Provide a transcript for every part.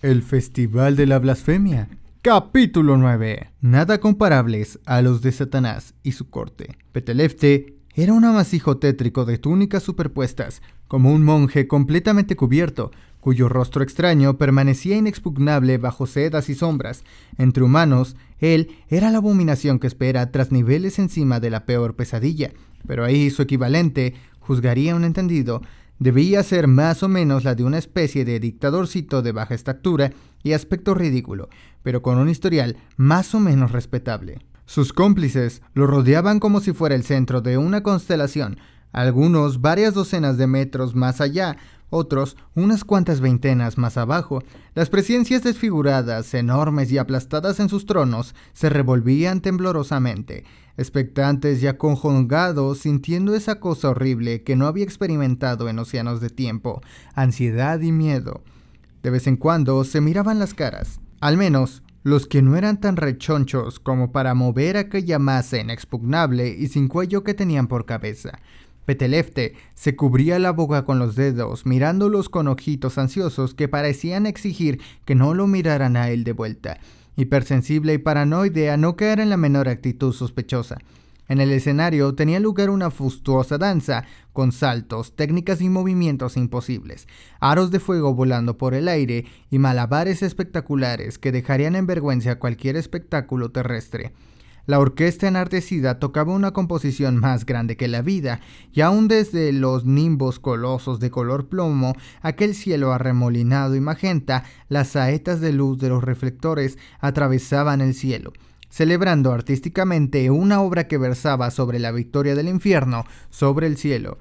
El Festival de la Blasfemia. Capítulo 9. Nada comparables a los de Satanás y su corte. Petelefte era un amasijo tétrico de túnicas superpuestas, como un monje completamente cubierto, cuyo rostro extraño permanecía inexpugnable bajo sedas y sombras. Entre humanos, él era la abominación que espera tras niveles encima de la peor pesadilla, pero ahí su equivalente, juzgaría un entendido, debía ser más o menos la de una especie de dictadorcito de baja estatura y aspecto ridículo, pero con un historial más o menos respetable. Sus cómplices lo rodeaban como si fuera el centro de una constelación, algunos varias docenas de metros más allá, otros unas cuantas veintenas más abajo. Las presencias desfiguradas, enormes y aplastadas en sus tronos, se revolvían temblorosamente, expectantes y acongojados, sintiendo esa cosa horrible que no había experimentado en océanos de tiempo, ansiedad y miedo. De vez en cuando se miraban las caras, al menos los que no eran tan rechonchos como para mover aquella masa inexpugnable y sin cuello que tenían por cabeza. Petelefte se cubría la boca con los dedos, mirándolos con ojitos ansiosos que parecían exigir que no lo miraran a él de vuelta. Hipersensible y paranoide a no caer en la menor actitud sospechosa. En el escenario tenía lugar una fastuosa danza, con saltos, técnicas y movimientos imposibles, aros de fuego volando por el aire y malabares espectaculares que dejarían en vergüenza cualquier espectáculo terrestre. La orquesta enardecida tocaba una composición más grande que la vida, y aún desde los nimbos colosos de color plomo, aquel cielo arremolinado y magenta, las saetas de luz de los reflectores atravesaban el cielo, celebrando artísticamente una obra que versaba sobre la victoria del infierno sobre el cielo.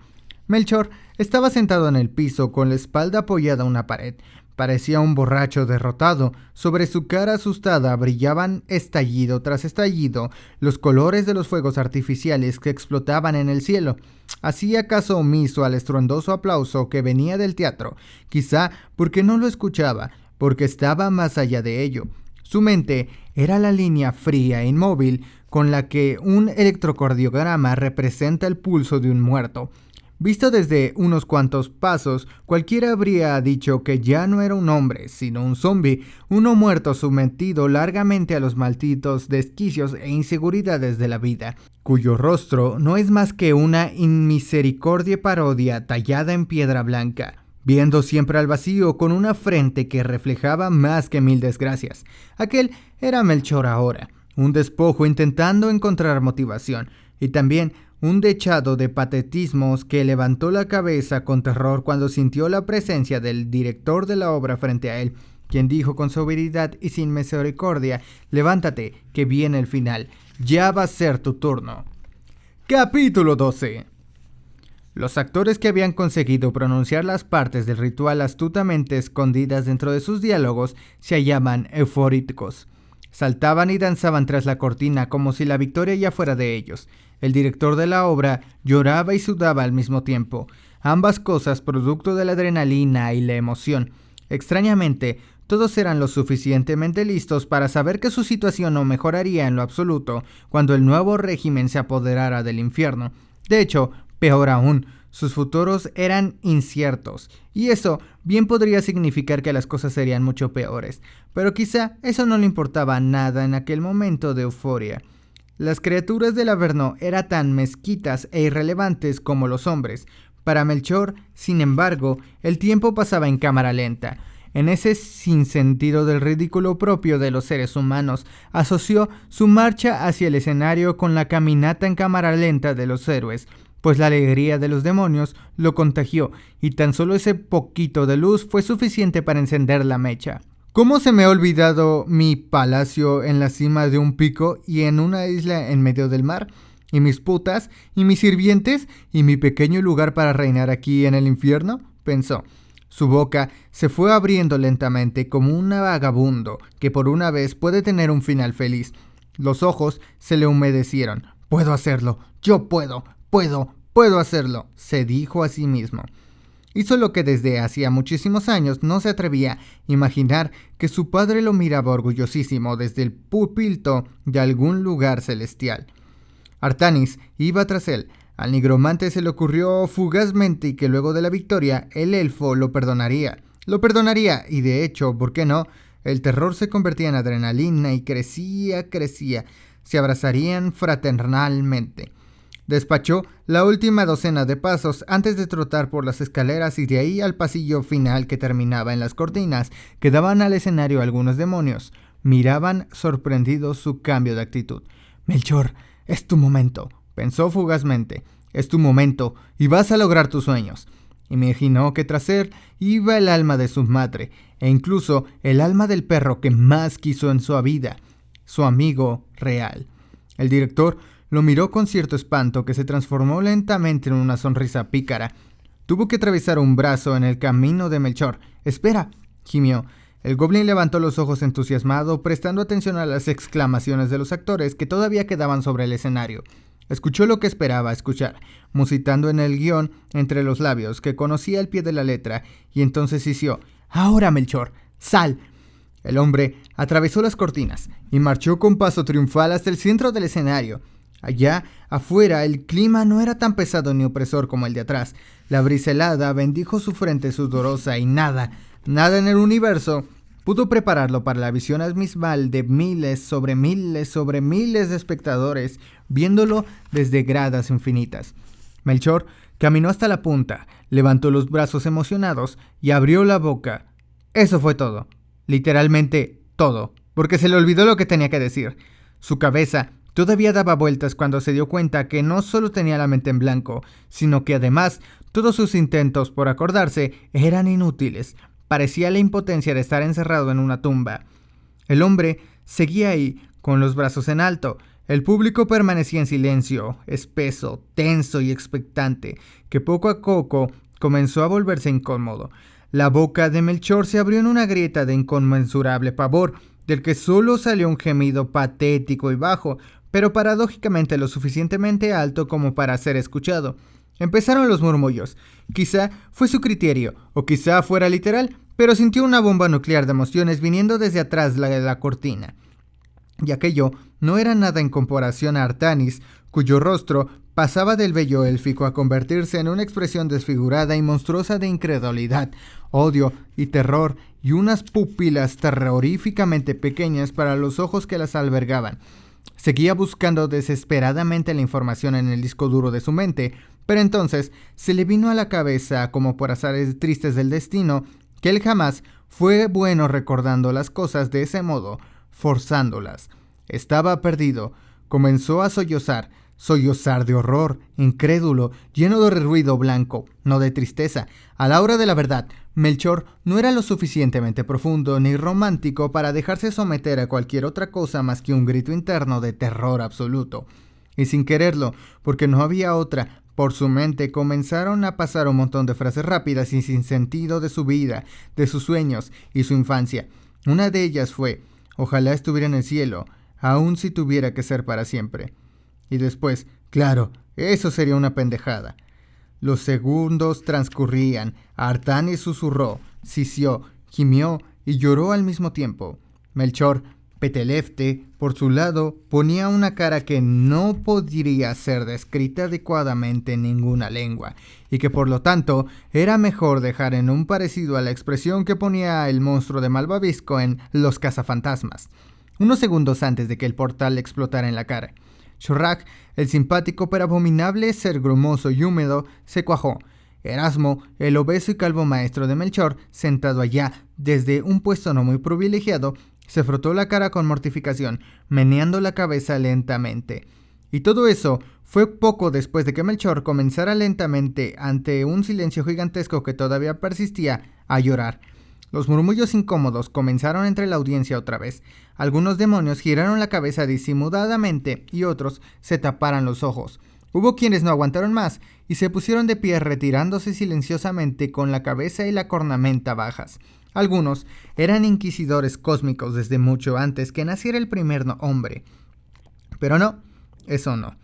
Melchor estaba sentado en el piso con la espalda apoyada a una pared. Parecía un borracho derrotado. Sobre su cara asustada brillaban estallido tras estallido los colores de los fuegos artificiales que explotaban en el cielo. Hacía caso omiso al estruendoso aplauso que venía del teatro, quizá porque no lo escuchaba, porque estaba más allá de ello. Su mente era la línea fría e inmóvil con la que un electrocardiograma representa el pulso de un muerto. Visto desde unos cuantos pasos, cualquiera habría dicho que ya no era un hombre, sino un zombi, uno muerto sometido largamente a los malditos desquicios e inseguridades de la vida, cuyo rostro no es más que una inmisericordia parodia tallada en piedra blanca, viendo siempre al vacío con una frente que reflejaba más que 1000 desgracias. Aquel era Melchor ahora, un despojo intentando encontrar motivación, y también un dechado de patetismos que levantó la cabeza con terror cuando sintió la presencia del director de la obra frente a él, quien dijo con severidad y sin misericordia: «Levántate, que viene el final. Ya va a ser tu turno». Capítulo 12. Los actores que habían conseguido pronunciar las partes del ritual astutamente escondidas dentro de sus diálogos se hallaban eufóricos. Saltaban y danzaban tras la cortina como si la victoria ya fuera de ellos. El director de la obra lloraba y sudaba al mismo tiempo, ambas cosas producto de la adrenalina y la emoción. Extrañamente, todos eran lo suficientemente listos para saber que su situación no mejoraría en lo absoluto cuando el nuevo régimen se apoderara del infierno. De hecho, peor aún, sus futuros eran inciertos, y eso bien podría significar que las cosas serían mucho peores, pero quizá eso no le importaba nada en aquel momento de euforia. Las criaturas del Averno eran tan mezquitas e irrelevantes como los hombres. Para Melchor, sin embargo, el tiempo pasaba en cámara lenta. En ese sinsentido del ridículo propio de los seres humanos, asoció su marcha hacia el escenario con la caminata en cámara lenta de los héroes, pues la alegría de los demonios lo contagió, y tan solo ese poquito de luz fue suficiente para encender la mecha. ¿Cómo se me ha olvidado mi palacio en la cima de un pico y en una isla en medio del mar? ¿Y mis putas? ¿Y mis sirvientes? ¿Y mi pequeño lugar para reinar aquí en el infierno?, pensó. Su boca se fue abriendo lentamente como un vagabundo que por una vez puede tener un final feliz. Los ojos se le humedecieron. «Puedo hacerlo, yo puedo hacerlo», se dijo a sí mismo. Hizo lo que desde hacía muchísimos años no se atrevía a imaginar, que su padre lo miraba orgullosísimo desde el púlpito de algún lugar celestial. Artanis iba tras él. Al nigromante se le ocurrió fugazmente que luego de la victoria el elfo lo perdonaría. Lo perdonaría y de hecho, ¿por qué no? El terror se convertía en adrenalina y crecía. Se abrazarían fraternalmente. Despachó la última docena de pasos antes de trotar por las escaleras y de ahí al pasillo final que terminaba en las cortinas que daban al escenario algunos demonios. Miraban sorprendidos su cambio de actitud. Melchor, es tu momento, pensó fugazmente. Es tu momento y vas a lograr tus sueños. Imaginó que tras él iba el alma de su madre e incluso el alma del perro que más quiso en su vida, su amigo real. El director lo miró con cierto espanto que se transformó lentamente en una sonrisa pícara. Tuvo que atravesar un brazo en el camino de Melchor. «¡Espera!», gimió. El goblin levantó los ojos entusiasmado, prestando atención a las exclamaciones de los actores que todavía quedaban sobre el escenario. Escuchó lo que esperaba escuchar, musitando en el guión entre los labios, que conocía al pie de la letra, y entonces hició: «Ahora, Melchor, sal». El hombre atravesó las cortinas y marchó con paso triunfal hasta el centro del escenario. Allá afuera el clima no era tan pesado ni opresor como el de atrás. La brisa helada bendijo su frente sudorosa y nada en el universo pudo prepararlo para la visión abismal de miles sobre miles de espectadores viéndolo desde gradas infinitas. Melchor caminó hasta la punta, levantó los brazos emocionados y abrió la boca. Eso fue todo, literalmente todo, porque se le olvidó lo que tenía que decir. Su cabeza todavía daba vueltas cuando se dio cuenta que no solo tenía la mente en blanco, sino que además todos sus intentos por acordarse eran inútiles. Parecía la impotencia de estar encerrado en una tumba. El hombre seguía ahí, con los brazos en alto. El público permanecía en silencio, espeso, tenso y expectante, que poco a poco comenzó a volverse incómodo. La boca de Melchor se abrió en una grieta de inconmensurable pavor, del que solo salió un gemido patético y bajo, pero paradójicamente lo suficientemente alto como para ser escuchado. Empezaron los murmullos. Quizá fue su criterio, o quizá fuera literal, pero sintió una bomba nuclear de emociones viniendo desde atrás de la cortina. Y aquello no era nada en comparación a Artanis, cuyo rostro pasaba del vello élfico a convertirse en una expresión desfigurada y monstruosa de incredulidad, odio y terror, y unas pupilas terroríficamente pequeñas para los ojos que las albergaban. Seguía buscando desesperadamente la información en el disco duro de su mente, pero entonces se le vino a la cabeza, como por azares tristes del destino, que él jamás fue bueno recordando las cosas de ese modo, forzándolas. Estaba perdido. Comenzó a sollozar de horror, incrédulo, lleno de ruido blanco, no de tristeza. A la hora de la verdad, Melchor no era lo suficientemente profundo ni romántico para dejarse someter a cualquier otra cosa más que un grito interno de terror absoluto. Y sin quererlo, porque no había otra, por su mente comenzaron a pasar un montón de frases rápidas y sin sentido de su vida, de sus sueños y su infancia. Una de ellas fue: «Ojalá estuviera en el cielo, aun si tuviera que ser para siempre». Y después: «Claro, eso sería una pendejada». Los segundos transcurrían. Artanis susurró, sisió, gimió y lloró al mismo tiempo. Melchor Petelefte, por su lado, ponía una cara que no podría ser descrita adecuadamente en ninguna lengua, y que por lo tanto era mejor dejar en un parecido a la expresión que ponía el monstruo de Malvavisco en Los cazafantasmas, unos segundos antes de que el portal le explotara en la cara. Shorrak, el simpático pero abominable ser grumoso y húmedo, se cuajó. Erasmo, el obeso y calvo maestro de Melchor, sentado allá desde un puesto no muy privilegiado, se frotó la cara con mortificación, meneando la cabeza lentamente. Y todo eso fue poco después de que Melchor comenzara lentamente, ante un silencio gigantesco que todavía persistía, a llorar. Los murmullos incómodos comenzaron entre la audiencia otra vez. Algunos demonios giraron la cabeza disimuladamente y otros se taparon los ojos. Hubo quienes no aguantaron más y se pusieron de pie retirándose silenciosamente con la cabeza y la cornamenta bajas. Algunos eran inquisidores cósmicos desde mucho antes que naciera el primer hombre. Pero no, eso no.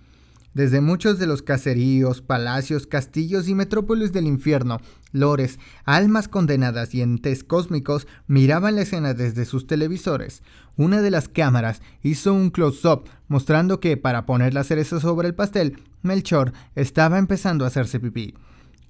Desde muchos de los caseríos, palacios, castillos y metrópolis del infierno, lores, almas condenadas y entes cósmicos miraban la escena desde sus televisores. Una de las cámaras hizo un close-up mostrando que, para poner la cereza sobre el pastel, Melchor estaba empezando a hacerse pipí.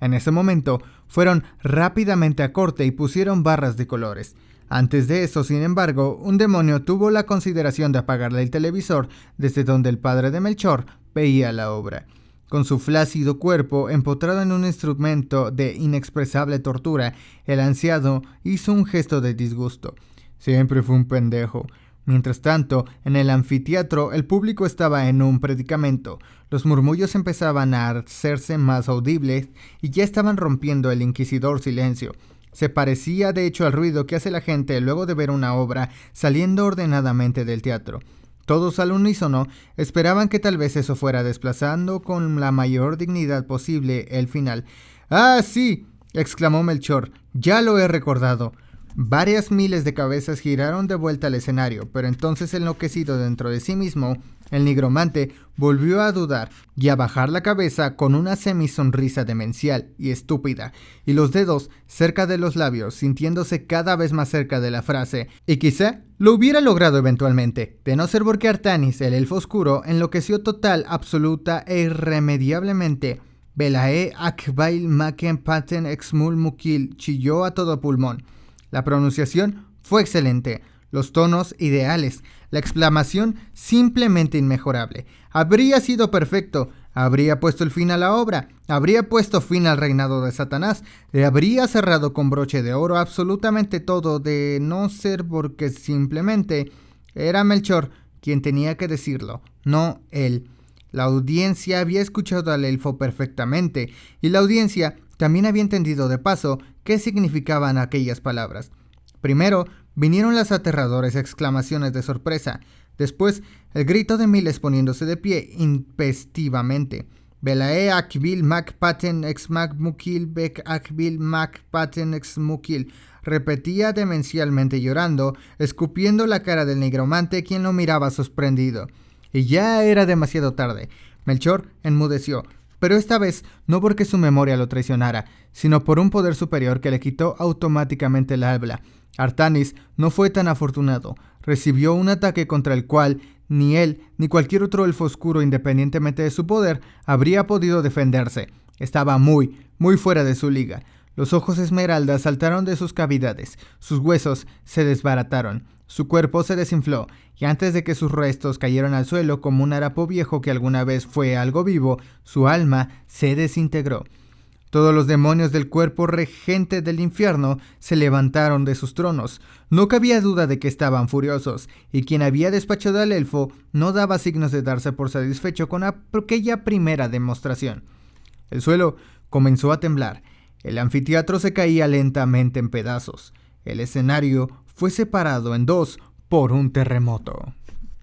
En ese momento, fueron rápidamente a corte y pusieron barras de colores. Antes de eso, sin embargo, un demonio tuvo la consideración de apagarle el televisor desde donde el padre de Melchor veía la obra. Con su flácido cuerpo empotrado en un instrumento de inexpresable tortura, el anciano hizo un gesto de disgusto. Siempre fue un pendejo. Mientras tanto, en el anfiteatro el público estaba en un predicamento. Los murmullos empezaban a hacerse más audibles y ya estaban rompiendo el inquisidor silencio. Se parecía de hecho al ruido que hace la gente luego de ver una obra saliendo ordenadamente del teatro. Todos al unísono esperaban que tal vez eso fuera desplazando con la mayor dignidad posible el final. ¡Ah, sí!, exclamó Melchor. ¡Ya lo he recordado! Varias miles de cabezas giraron de vuelta al escenario, pero entonces, enloquecido dentro de sí mismo, el nigromante volvió a dudar y a bajar la cabeza con una semisonrisa demencial y estúpida, y los dedos cerca de los labios, sintiéndose cada vez más cerca de la frase, y quizá lo hubiera logrado eventualmente, de no ser porque Artanis, el elfo oscuro, enloqueció total, absoluta e irremediablemente. Belae Akbail Maken Paten Exmul Mukil chilló a todo pulmón. La pronunciación fue excelente, los tonos ideales, la exclamación simplemente inmejorable. Habría sido perfecto, habría puesto el fin a la obra, habría puesto fin al reinado de Satanás, le habría cerrado con broche de oro absolutamente todo, de no ser porque simplemente era Melchor quien tenía que decirlo, no él. La audiencia había escuchado al elfo perfectamente, y la audiencia también había entendido de paso qué significaban aquellas palabras. Primero vinieron las aterradoras exclamaciones de sorpresa, después el grito de miles poniéndose de pie intempestivamente. Belae akbil mak paten ex mak mukil bek akbil mak paten ex mukil, repetía demencialmente llorando, escupiendo la cara del nigromante, quien lo miraba sorprendido. Y ya era demasiado tarde. Melchor enmudeció, pero esta vez no porque su memoria lo traicionara, sino por un poder superior que le quitó automáticamente el habla. Artanis no fue tan afortunado. Recibió un ataque contra el cual ni él ni cualquier otro elfo oscuro, independientemente de su poder, habría podido defenderse. Estaba muy fuera de su liga. Los ojos esmeraldas saltaron de sus cavidades, sus huesos se desbarataron, su cuerpo se desinfló, y antes de que sus restos cayeran al suelo como un harapo viejo que alguna vez fue algo vivo, su alma se desintegró. Todos los demonios del cuerpo regente del infierno se levantaron de sus tronos. No cabía duda de que estaban furiosos, y quien había despachado al elfo no daba signos de darse por satisfecho con aquella primera demostración. El suelo comenzó a temblar. El anfiteatro se caía lentamente en pedazos. El escenario fue separado en dos por un terremoto.